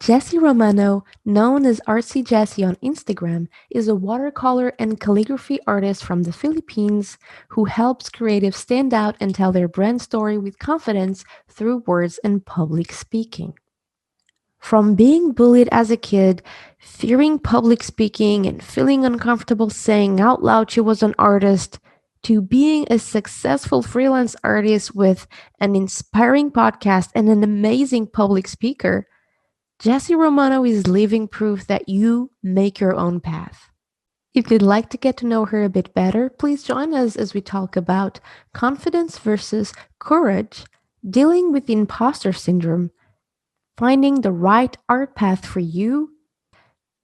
Jhesy Romano, known as Artsy Jhesy on Instagram, is a watercolor and calligraphy artist from the Philippines who helps creatives stand out and tell their brand story with confidence through words and public speaking. From being bullied as a kid, fearing public speaking, and feeling uncomfortable saying out loud she was an artist, to being a successful freelance artist with an inspiring podcast and an amazing public speaker, Jhesy Romano is living proof that you make your own path. If you'd like to get to know her a bit better, please join us as we talk about confidence versus courage, dealing with imposter syndrome, finding the right art path for you,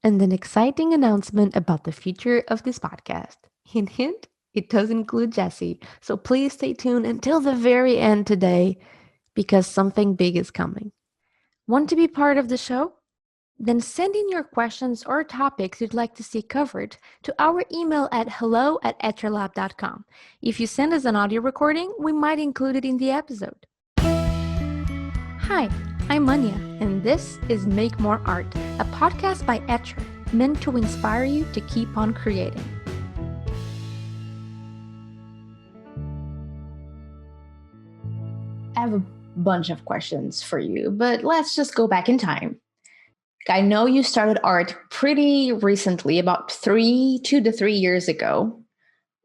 and an exciting announcement about the future of this podcast. Hint, hint, it does include Jhesy, so please stay tuned until the very end today because something big is coming. Want to be part of the show? Then send in your questions or topics you'd like to see covered to our email at hello@etralab.com. If you send us an audio recording, we might include it in the episode. Hi, I'm Anya, and this is Make More Art, a podcast by Etra, meant to inspire you to keep on creating. I have a bunch of questions for you, but let's just go back in time. I know you started art pretty recently, about 2 to 3 years ago.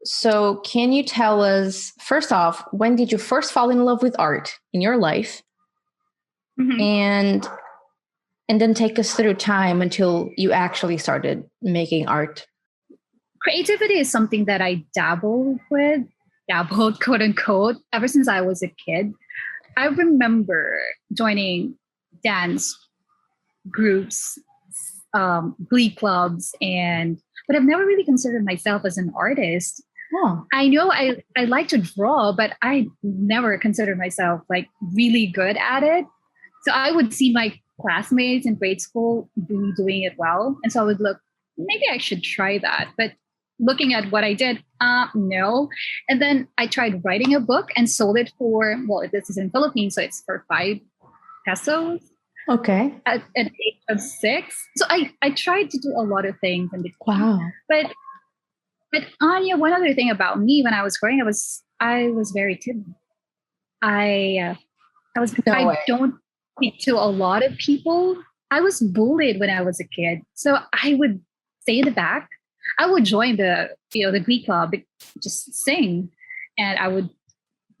So, can you tell us, first off, when did you first fall in love with art in your life? Mhm. And then take us through time until you actually started making art. Creativity is something that I dabbled, quote unquote, ever since I was a kid. I remember joining dance groups, glee clubs, but I've never really considered myself as an artist. Oh, I know I like to draw, but I never considered myself like really good at it. So I would see my classmates in grade school really doing it well. And so I would look, maybe I should try that. But looking at what I did, no. And then I tried writing a book and sold it for, well, this is in Philippines, so it's for 5 pesos okay. at the age of 6. So I tried to do a lot of things in between. Wow. But Anya, one other thing about me when I was growing up was I was very timid. I No way. don't speak to a lot of people. I was bullied when I was a kid, so I would stay in the back. I would join the glee club, just sing, and I would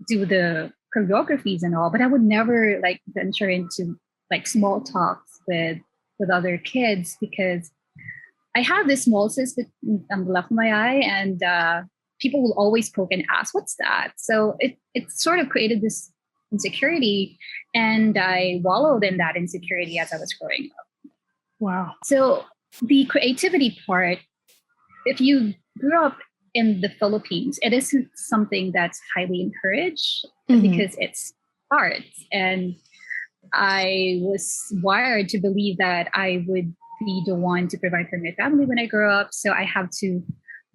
do the choreographies and all. But I would never like venture into like small talks with other kids because I have this small cyst on the left of my eye, and people will always poke and ask, "What's that?" So it sort of created this insecurity, and I wallowed in that insecurity as I was growing up. Wow. So the creativity part, if you grew up in the Philippines, it isn't something that's highly encouraged because it's art, and I was wired to believe that I would be the one to provide for my family when I grow up. So I have to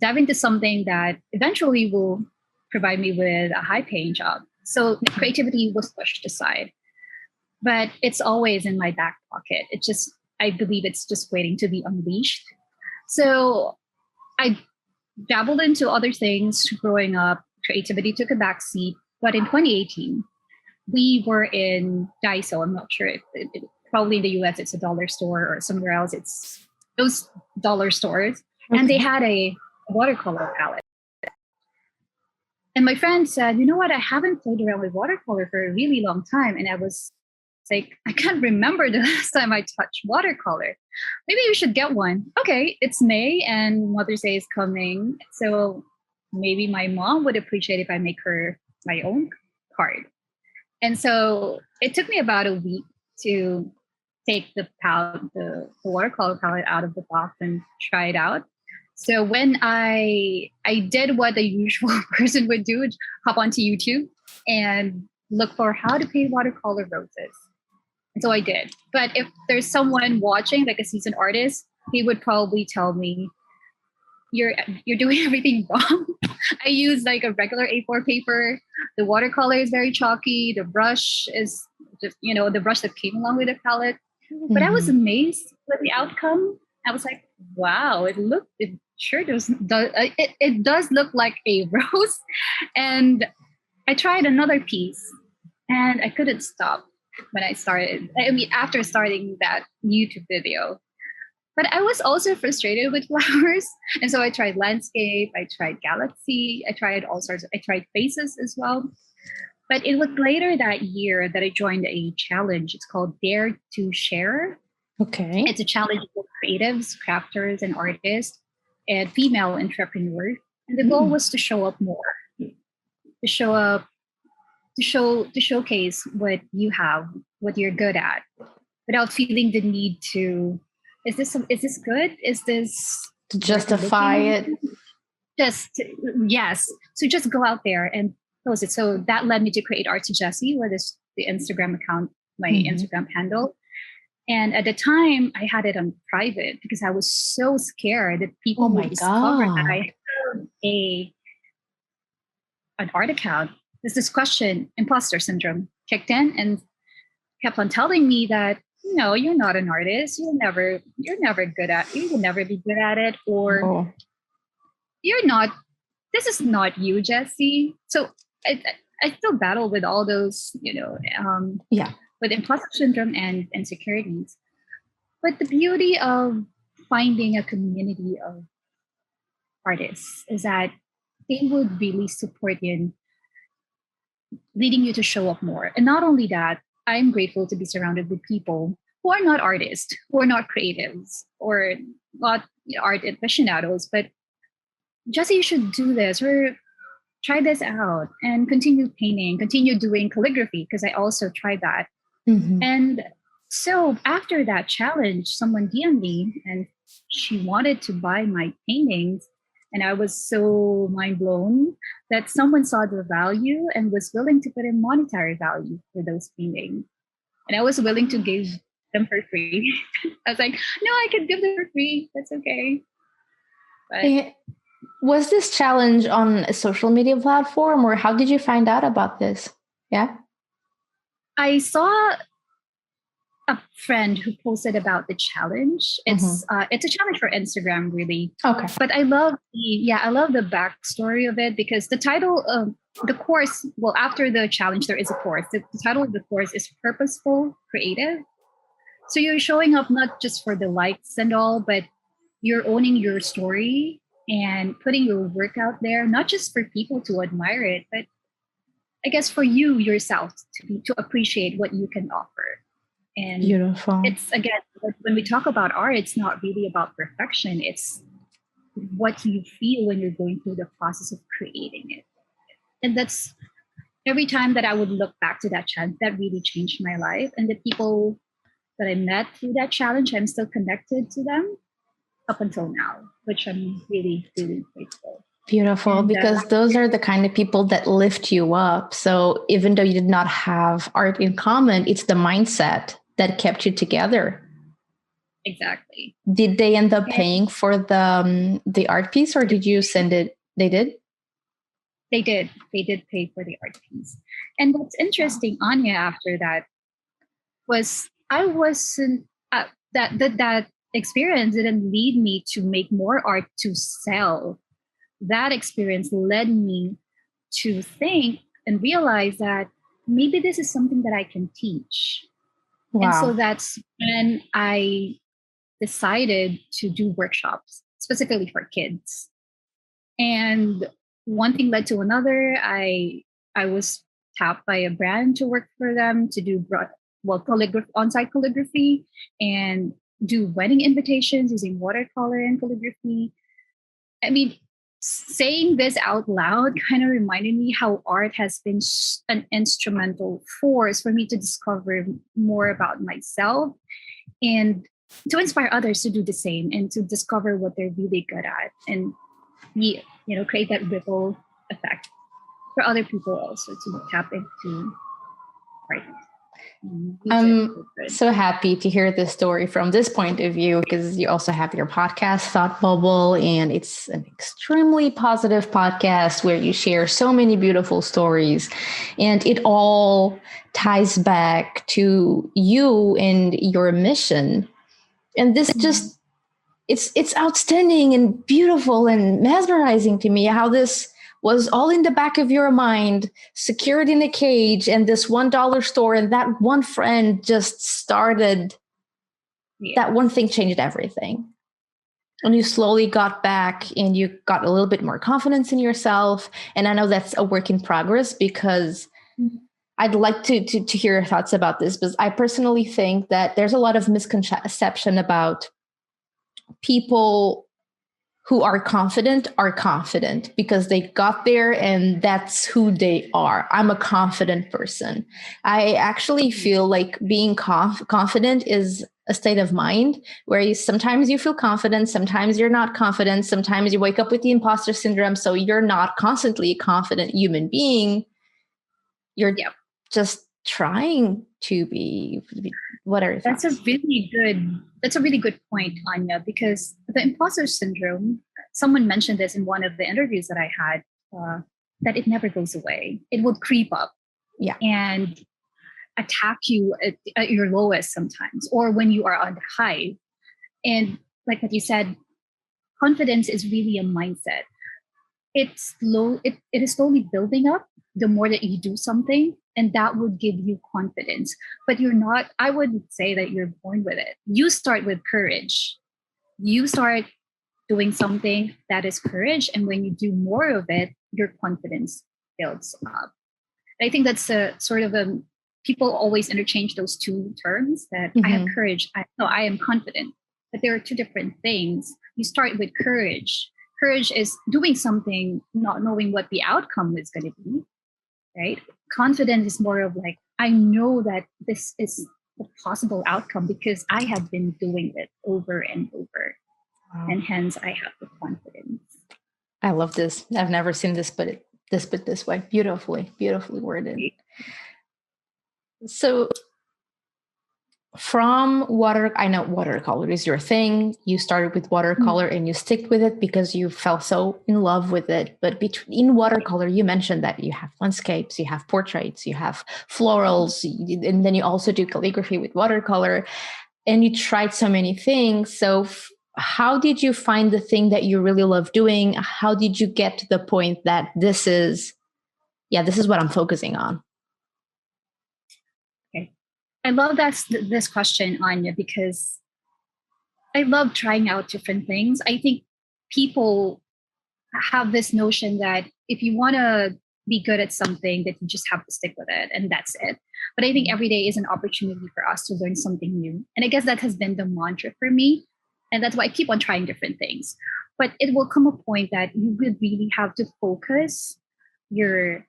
dive into something that eventually will provide me with a high paying job. So creativity was pushed aside, but it's always in my back pocket. I believe it's just waiting to be unleashed. So I dabbled into other things growing up. Creativity took a backseat. But in 2018, we were in Daiso. I'm not sure if probably in the US it's a dollar store or somewhere else it's those dollar stores. Okay. And they had a watercolor palette. And my friend said, "You know what? I haven't played around with watercolor for a really long time." And I was like, "I can't remember the last time I touched watercolor. Maybe you should get one." Okay, it's May and Mother's Day is coming. So maybe my mom would appreciate if I make her my own card. And so it took me about a week to take the watercolor palette out of the box and try it out. So when I did what the usual person would do, hop onto YouTube and look for how to paint watercolor roses. And so I did. But if there's someone watching, like a seasoned artist, he would probably tell me, you're doing everything wrong. I use like a regular A4 paper. The watercolor is very chalky. The brush is just, the brush that came along with the palette. But I was amazed with the outcome. I was like, wow, it sure it does look like a rose. And I tried another piece and I couldn't stop when I started. I mean, after starting that YouTube video. But I was also frustrated with flowers. And so I tried landscape, I tried galaxy, I tried faces as well. But it was later that year that I joined a challenge. It's called Dare to Share. Okay. It's a challenge for creatives, crafters, and artists, and female entrepreneurs. And the goal was to show up more, to show up, to showcase what you have, what you're good at, without feeling the need to. Is this good? Is this To justify it? Just yes. So just go out there and post it. So that led me to create Art to Jhesy, where this the Instagram account, my Instagram handle. And at the time, I had it on private because I was so scared that people would discover that I have an art account. There's this question, imposter syndrome, kicked in and kept on telling me that no, you're not an artist. You'll never you will never be good at it, or you're not. This is not you, Jhesy. So I still battle with all those, with imposter syndrome and insecurities. But the beauty of finding a community of artists is that they would really support you in leading you to show up more. And not only that, I'm grateful to be surrounded with people who are not artists, who are not creatives, or not art aficionados, but Jhesy, you should do this or try this out and continue painting, continue doing calligraphy, because I also tried that. And so after that challenge, someone DM'd me and she wanted to buy my paintings. And I was so mind blown that someone saw the value and was willing to put in monetary value for those paintings. And I was willing to give them for free. I was like, no, I could give them for free. That's okay. But was this challenge on a social media platform, or how did you find out about this? Yeah. I saw a friend who posted about the challenge. It's a challenge for Instagram, really. Okay. But I love the backstory of it because the title of the course, well, after the challenge, there is a course. The title of the course is Purposeful Creative. So you're showing up not just for the likes and all, but you're owning your story and putting your work out there, not just for people to admire it, but I guess for you yourself to appreciate what you can offer. And beautiful. It's again, when we talk about art, it's not really about perfection. It's what you feel when you're going through the process of creating it. And that's every time that I would look back to that challenge, that really changed my life. And the people that I met through that challenge, I'm still connected to them up until now, which I'm really, really grateful. Beautiful, because those are the kind of people that lift you up. So even though you did not have art in common, it's the mindset that kept you together. Exactly. Did they end up paying for the art piece, or did you send it? They did? They did. They did pay for the art piece. And what's interesting, Anya, after that was I wasn't that experience didn't lead me to make more art to sell. That experience led me to think and realize that maybe this is something that I can teach. Wow. And so that's when I decided to do workshops specifically for kids. And one thing led to another. I was tapped by a brand to work for them to do on-site calligraphy and do wedding invitations using watercolor and calligraphy. I mean, saying this out loud kind of reminded me how art has been an instrumental force for me to discover more about myself and to inspire others to do the same and to discover what they're really good at and create that ripple effect for other people also to tap into art. I'm so happy to hear this story from this point of view, because you also have your podcast, Thought Bubble, and it's an extremely positive podcast where you share so many beautiful stories, and it all ties back to you and your mission. And this just it's outstanding and beautiful and mesmerizing to me how this was all in the back of your mind, secured in a cage, and this $1 store, and that one friend just started. That one thing changed everything. And you slowly got back and you got a little bit more confidence in yourself. And I know that's a work in progress, because I'd like to hear your thoughts about this, because I personally think that there's a lot of misconception about people who are confident because they got there and that's who they are. I'm a confident person. I actually feel like being confident is a state of mind where sometimes you feel confident, sometimes you're not confident, sometimes you wake up with the imposter syndrome. So you're not constantly a confident human being. You're just trying to be. What are your thoughts? That's a really good point, Anya, because the imposter syndrome, someone mentioned this in one of the interviews that I had, that it never goes away. It would creep up and attack you at your lowest sometimes, or when you are on the high. And like what you said, confidence is really a mindset. It is slowly building up the more that you do something, and that would give you confidence. But I wouldn't say that you're born with it. You start with courage. You start doing something that is courage, and when you do more of it, your confidence builds up. I think that's a sort of people always interchange those two terms, that I have courage. I am confident. But there are two different things. You start with courage. Courage is doing something, not knowing what the outcome is going to be, right? Confidence is more of like, I know that this is the possible outcome because I have been doing it over and over. Wow. And hence I have the confidence. I love this. I've never seen this, but this way. Beautifully worded. So from I know watercolor is your thing. You started with watercolor and you stick with it because you fell so in love with it. But in watercolor, you mentioned that you have landscapes, you have portraits, you have florals, and then you also do calligraphy with watercolor, and you tried so many things. So how did you find the thing that you really love doing? How did you get to the point that this is what I'm focusing on? I love this question, Anya, because I love trying out different things. I think people have this notion that if you want to be good at something, that you just have to stick with it and that's it. But I think every day is an opportunity for us to learn something new. And I guess that has been the mantra for me. And that's why I keep on trying different things. But it will come a point that you would really have to focus your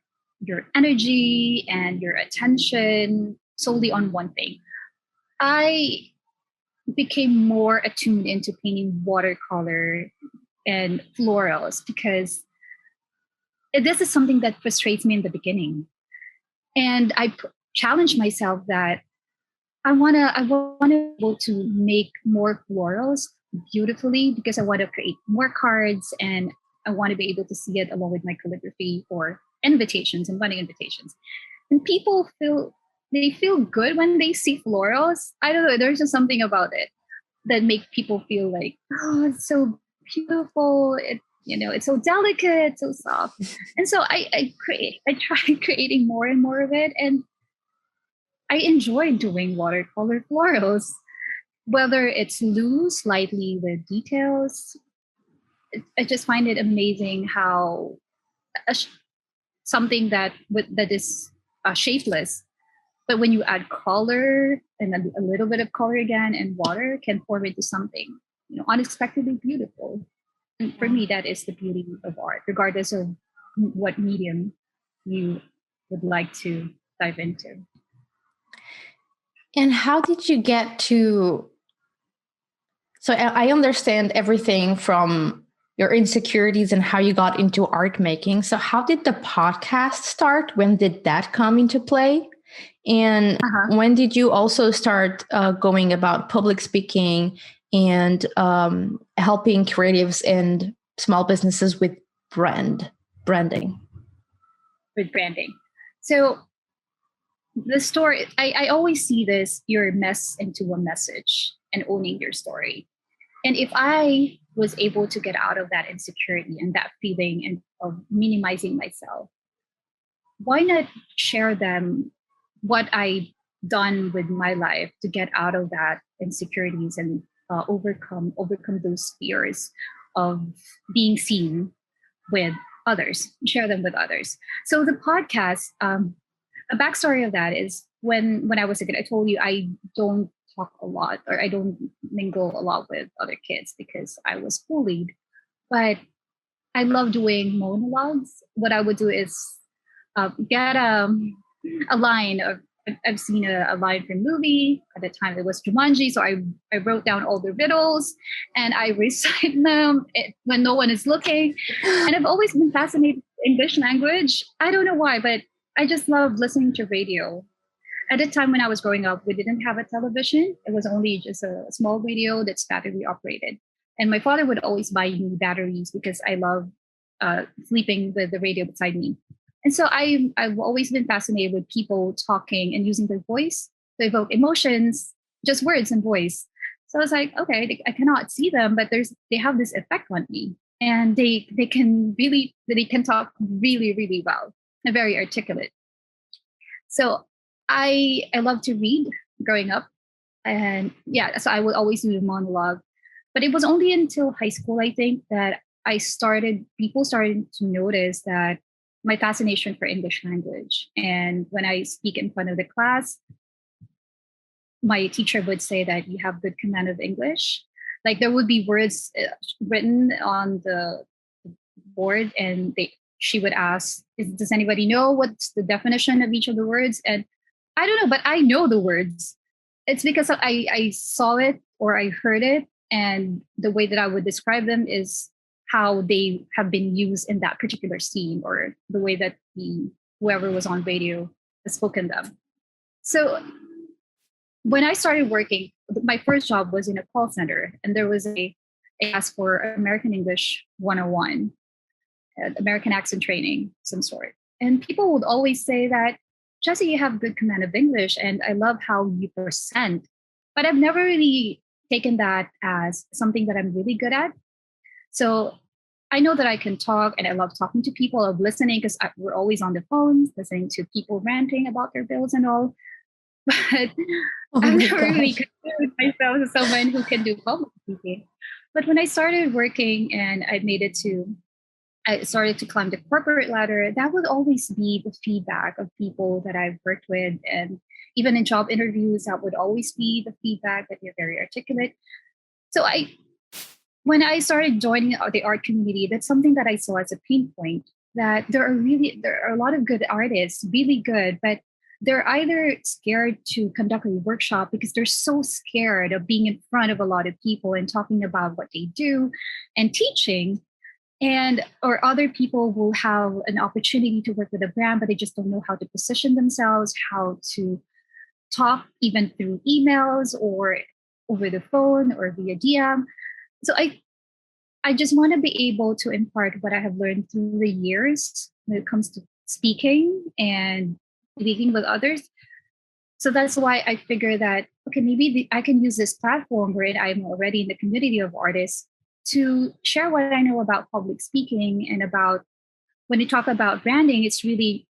energy and your attention solely on one thing. I became more attuned into painting watercolor and florals because this is something that frustrates me in the beginning. And I challenged myself that I want to be able to make more florals beautifully because I want to create more cards and I want to be able to see it along with my calligraphy or invitations and wedding invitations. And people feel good when they see florals. I don't know. There's just something about it that makes people feel like, oh, it's so beautiful. It's so delicate, so soft. And so I tried creating more and more of it. And I enjoy doing watercolor florals, whether it's loose, lightly with details. I just find it amazing how something that is shapeless, but when you add color and a little bit of color again and water can form into something, unexpectedly beautiful. And for me, that is the beauty of art, regardless of what medium you would like to dive into. And how did you get to... So I understand everything from your insecurities and how you got into art making. So how did the podcast start? When did that come into play? And Uh-huh. when did you also start going about public speaking and helping creatives and small businesses with branding? With branding. So the story, I always see this, your mess into a message and owning your story. And if I was able to get out of that insecurity and that feeling and of minimizing myself, why not share them what I done with my life to get out of that insecurities and overcome those fears of being seen with others, share them with others. So the podcast, a backstory of that is when I was a kid, I told you I don't talk a lot or I don't mingle a lot with other kids because I was bullied. But I love doing monologues. What I would do is get a line of I've seen a line from movie. At the time, it was Jumanji, so I wrote down all the riddles and I recite them when no one is looking. And I've always been fascinated with English language. I don't know why, but I just love listening to radio. At the time when I was growing up, we didn't have a television. It was only just a small radio that's battery operated. And my father would always buy me batteries because I love sleeping with the radio beside me. And so I've always been fascinated with people talking and using their voice to evoke emotions, just words and voice. So I was like, okay, I cannot see them, but they have this effect on me, and they can talk really really well and very articulate. So I love to read growing up, and yeah, so I would always do the monologue. But it was only until high school, I think, that people started to notice that my fascination for English language. And when I speak in front of the class, my teacher would say that you have good command of English. Like there would be words written on the board, and she would ask, "Does anybody know what's the definition of each of the words?" And I don't know, but I know the words. It's because I saw it or I heard it, and the way that I would describe them is how they have been used in that particular scene or the way that whoever was on radio has spoken them. So when I started working, my first job was in a call center, and there was a asked for American English 101, American accent training, some sort. And people would always say that, Jhesy, you have good command of English, and I love how you present. But I've never really taken that as something that I'm really good at. So I know that I can talk, and I love talking to people, of listening, because we're always on the phones, listening to people ranting about their bills and all. But I've never really considered myself as someone who can do public speaking. But when I started working and I started to climb the corporate ladder, that would always be the feedback of people that I've worked with. And even in job interviews, that would always be the feedback that you're very articulate. So when I started joining the art community, that's something that I saw as a pain point, that there are a lot of good artists, really good, but they're either scared to conduct a workshop because they're so scared of being in front of a lot of people and talking about what they do and teaching. And or other people will have an opportunity to work with a brand, but they just don't know how to position themselves, how to talk even through emails or over the phone or via DM. So I just want to be able to impart what I have learned through the years when it comes to speaking and speaking with others. So that's why I figure that, okay, maybe I can use this platform where I'm already in the community of artists to share what I know about public speaking and about when you talk about branding, it's really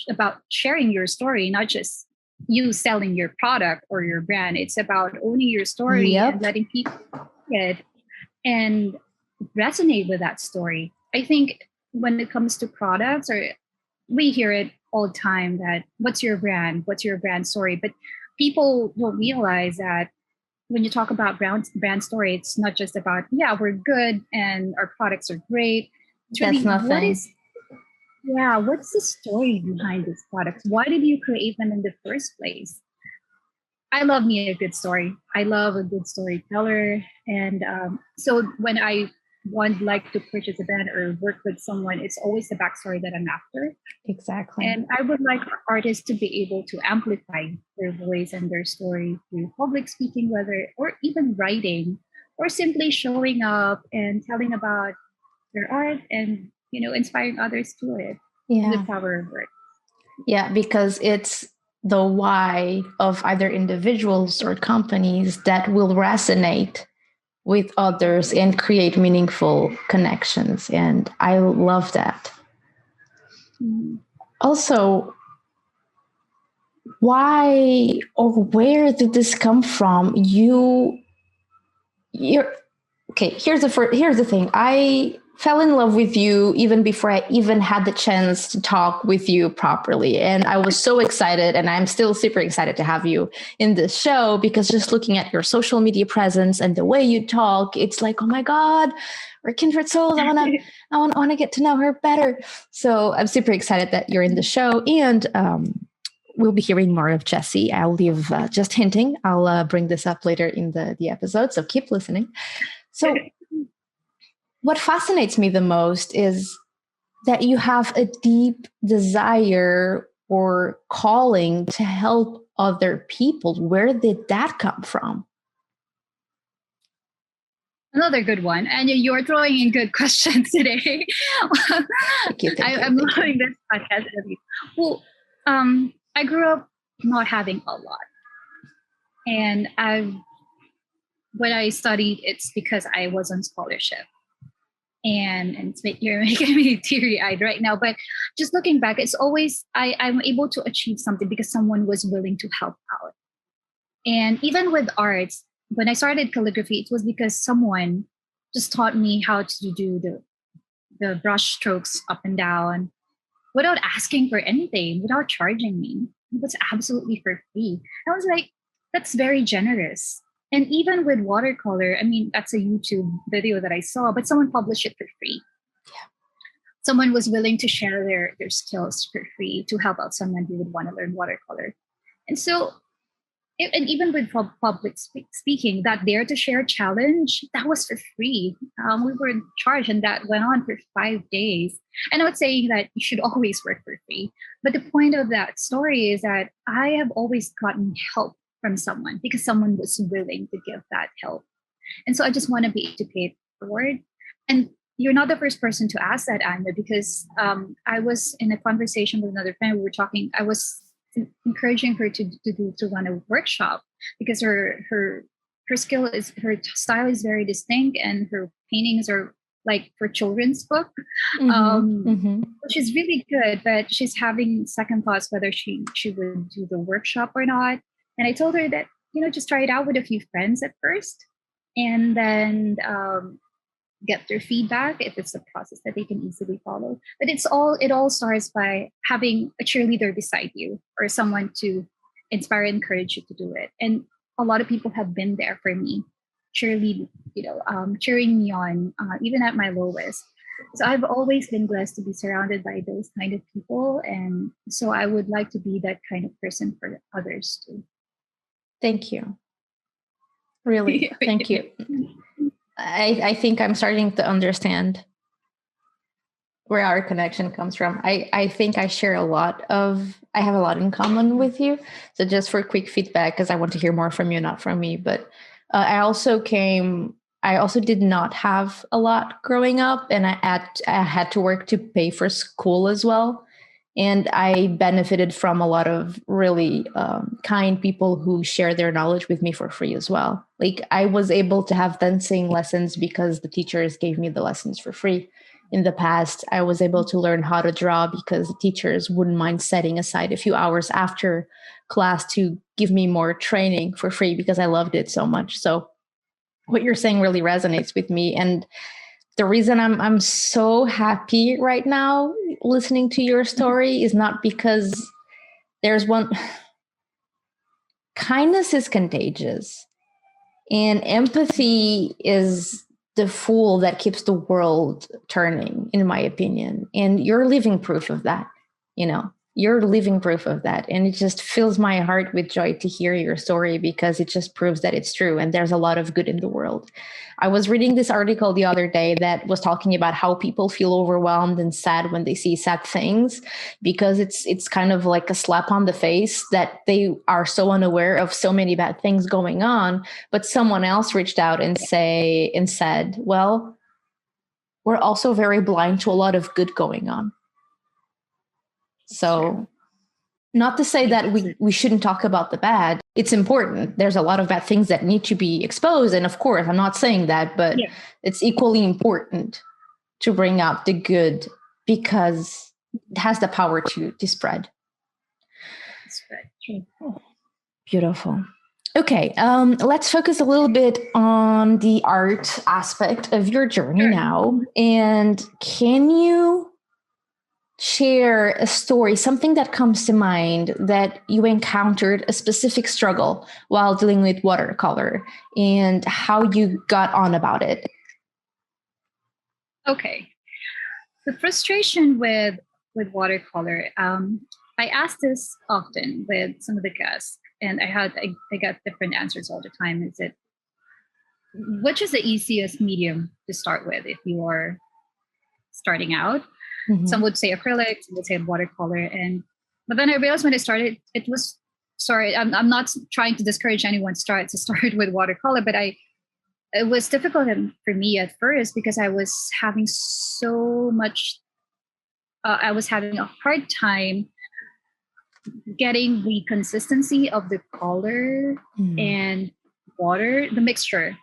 about sharing your story, not just you selling your product or your brand. It's about owning your story and letting people see it and resonate with that story. I think when it comes to products, or we hear it all the time that what's your brand? What's your brand story? But people don't realize that when you talk about brand story, it's not just about, yeah, we're good and our products are great. It's That's really, nothing. what's the story behind these products? Why did you create them in the first place? I love me a good story. I love a good storyteller. And so when I one like to purchase a band or work with someone, it's always the backstory that I'm after. Exactly. And I would like artists to be able to amplify their voice and their story through public speaking, whether or even writing, or simply showing up and telling about their art and inspiring others to it. The Yeah. power of work. Yeah, because it's the why of either individuals or companies that will resonate with others and create meaningful connections. And I love that. Mhm. Also, why or where did this come from? You're okay. Here's the thing. I fell in love with you even before I even had the chance to talk with you properly, and I was so excited, and I'm still super excited to have you in this show, because just looking at your social media presence and the way you talk, it's like, oh my god, we're kindred souls. I wanna get to know her better. So I'm super excited that you're in the show, and we'll be hearing more of Jhesy. I'll leave just hinting. I'll bring this up later in the episode, so keep listening. So, what fascinates me the most is that you have a deep desire or calling to help other people. Where did that come from? Another good one. And you're throwing in good questions today. Thank you. I'm loving this podcast interview. Well, I grew up not having a lot. And when I studied, it's because I was on scholarship. And you're making me teary-eyed right now. But just looking back, it's always I'm able to achieve something because someone was willing to help out. And even with arts, when I started calligraphy, it was because someone just taught me how to do the brush strokes up and down without asking for anything, without charging me. It was absolutely for free. I was like, that's very generous. And even with watercolor, I mean, that's a YouTube video that I saw, but someone published it for free. Yeah. Someone was willing to share their skills for free to help out someone who would want to learn watercolor. And so and even with public speaking, that Dare to Share challenge, that was for free. We were in charge, and that went on for 5 days. And I'm not saying that you should always work for free, but the point of that story is that I have always gotten help from someone because someone was willing to give that help. And so I just want to be able to pay it forward. And you're not the first person to ask that, Anna, because I was in a conversation with another friend. We were talking. I was encouraging her to run a workshop because her style is very distinct, and her paintings are like for children's book, which is really good. But she's having second thoughts whether she would do the workshop or not. And I told her that just try it out with a few friends at first, and then get their feedback if it's a process that they can easily follow. But it all starts by having a cheerleader beside you or someone to inspire and encourage you to do it. And a lot of people have been there for me, cheering me on, even at my lowest. So I've always been blessed to be surrounded by those kind of people. And so I would like to be that kind of person for others too. Thank you. Really, thank you. I think I'm starting to understand where our connection comes from. I think I have a lot in common with you. So just for quick feedback, because I want to hear more from you, not from me. But I also did not have a lot growing up, and I had to work to pay for school as well. And I benefited from a lot of really kind people who share their knowledge with me for free as well. Like I was able to have dancing lessons because the teachers gave me the lessons for free. In the past, I was able to learn how to draw because the teachers wouldn't mind setting aside a few hours after class to give me more training for free because I loved it so much. So what you're saying really resonates with me. And the reason I'm so happy right now listening to your story is not because there's one. Kindness is contagious, and empathy is the fuel that keeps the world turning, in my opinion. And you're living proof of that. you're living proof of that. And it just fills my heart with joy to hear your story, because it just proves that it's true and there's a lot of good in the world. I was reading this article the other day that was talking about how people feel overwhelmed and sad when they see sad things, because it's kind of like a slap on the face that they are so unaware of so many bad things going on. But someone else reached out and said, well, we're also very blind to a lot of good going on. So not to say that we shouldn't talk about the bad. It's important. There's a lot of bad things that need to be exposed. And of course, I'm not saying that, but it's equally important to bring out the good, because it has the power to spread. True. Beautiful. Okay, let's focus a little bit on the art aspect of your journey now. And can you share a story, something that comes to mind that you encountered a specific struggle while dealing with watercolor and how you got on about it? Okay. The frustration with watercolor, I ask this often with some of the guests, and I got different answers all the time. Is it, which is the easiest medium to start with if you are starting out? Mm-hmm. Some would say acrylic, some would say watercolor. But then I realized when I started, it was, sorry, I'm not trying to discourage anyone to start with watercolor, but it was difficult for me at first because I was having I was having a hard time getting the consistency of the color and water, the mixture.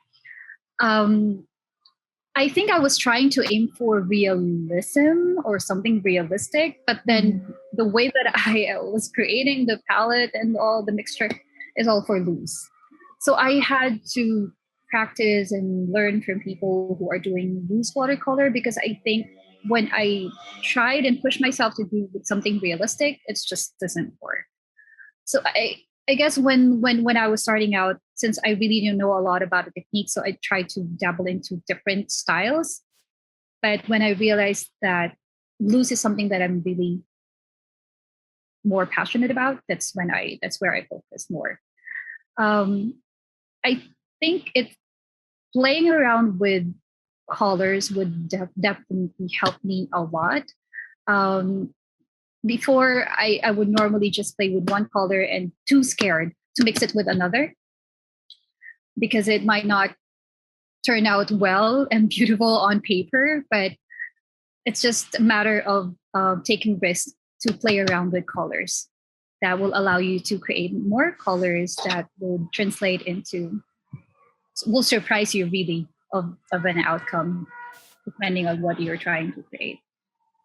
I think I was trying to aim for realism or something realistic, but then the way that I was creating the palette and all the mixture is all for loose. So I had to practice and learn from people who are doing loose watercolor, because I think when I tried and pushed myself to do something realistic, it just doesn't work. So I guess when I was starting out, since I really didn't know a lot about the technique, so I tried to dabble into different styles. But when I realized that loose is something that I'm really more passionate about, that's where I focus more. I think it's playing around with colors would definitely help me a lot. Before, I would normally just play with one color and too scared to mix it with another, because it might not turn out well and beautiful on paper, but it's just a matter of taking risks to play around with colors that will allow you to create more colors that will translate into, will surprise you really of an outcome, depending on what you're trying to create.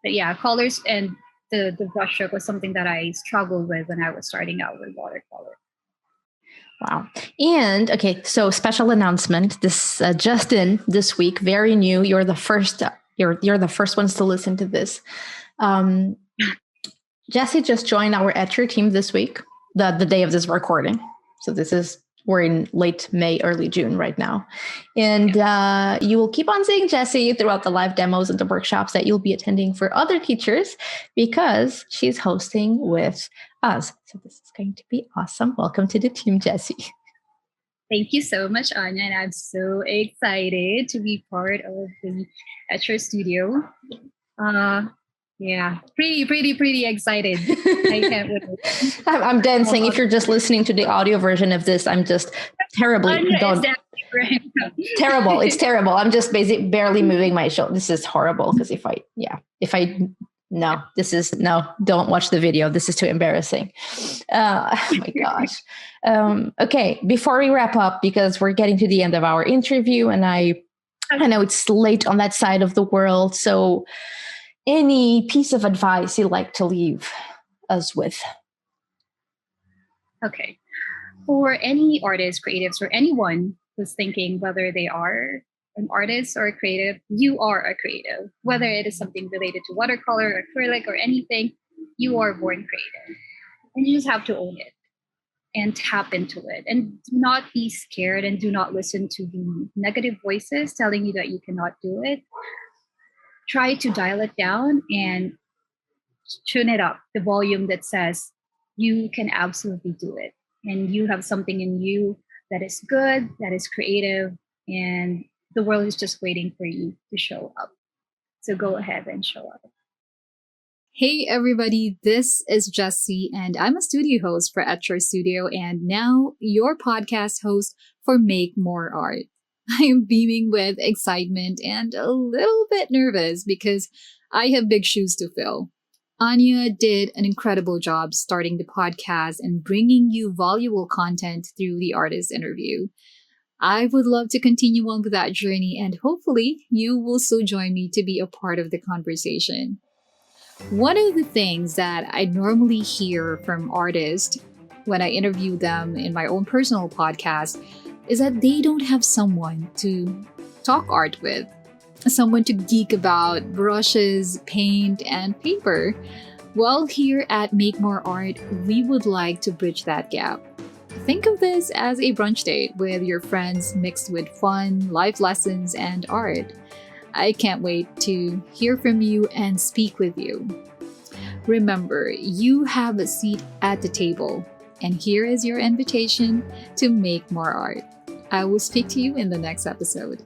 But yeah, colors and the brushstroke was something that I struggled with when I was starting out with watercolor. Wow. And okay, so special announcement. This just in this week, very new. You're the first. You're the first ones to listen to this. Jhesy just joined our Etcher team this week, the day of this recording. So we're in late May, early June right now. And you will keep on seeing Jhesy throughout the live demos and the workshops that you'll be attending for other teachers, because she's hosting with us. So this is going to be awesome. Welcome to the team, Jhesy. Thank you so much, Anya. And I'm so excited to be part of the Etcher studio. Yeah, pretty excited. I can't wait. I'm dancing. If you're just listening to the audio version of this, I'm just terrible. Terrible. It's terrible. I'm just basically barely moving my shoulder. This is horrible, because don't watch the video. This is too embarrassing. Oh my gosh. Okay, before we wrap up, because we're getting to the end of our interview, and I know it's late on that side of the world, so any piece of advice you'd like to leave us with? Okay. For any artists, creatives, or anyone who's thinking whether they are an artist or a creative, you are a creative. Whether it is something related to watercolor, acrylic, or anything, you are born creative. And you just have to own it and tap into it. And do not be scared, and do not listen to the negative voices telling you that you cannot do it. Try to dial it down and tune it up, the volume that says you can absolutely do it. And you have something in you that is good, that is creative, and the world is just waiting for you to show up. So go ahead and show up. Hey everybody, this is Jhesy, and I'm a studio host for Etcher Studio, and now your podcast host for Make More Art. I am beaming with excitement and a little bit nervous because I have big shoes to fill. Anya did an incredible job starting the podcast and bringing you valuable content through the artist interview. I would love to continue on with that journey, and hopefully you will still join me to be a part of the conversation. One of the things that I normally hear from artists when I interview them in my own personal podcast is that they don't have someone to talk art with, someone to geek about brushes, paint, and paper. Well, here at Make More Art, we would like to bridge that gap. Think of this as a brunch date with your friends mixed with fun, life lessons, and art. I can't wait to hear from you and speak with you. Remember, you have a seat at the table, and here is your invitation to make more art. I will speak to you in the next episode.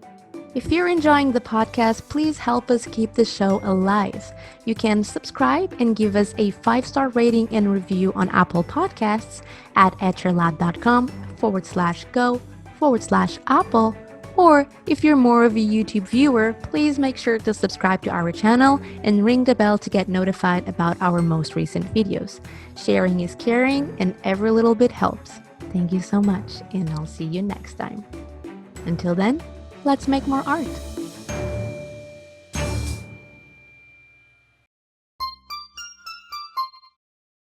If you're enjoying the podcast, please help us keep the show alive. You can subscribe and give us a 5-star rating and review on Apple Podcasts at etcherlab.com/go/Apple. Or if you're more of a YouTube viewer, please make sure to subscribe to our channel and ring the bell to get notified about our most recent videos. Sharing is caring, and every little bit helps. Thank you so much, and I'll see you next time. Until then, let's make more art.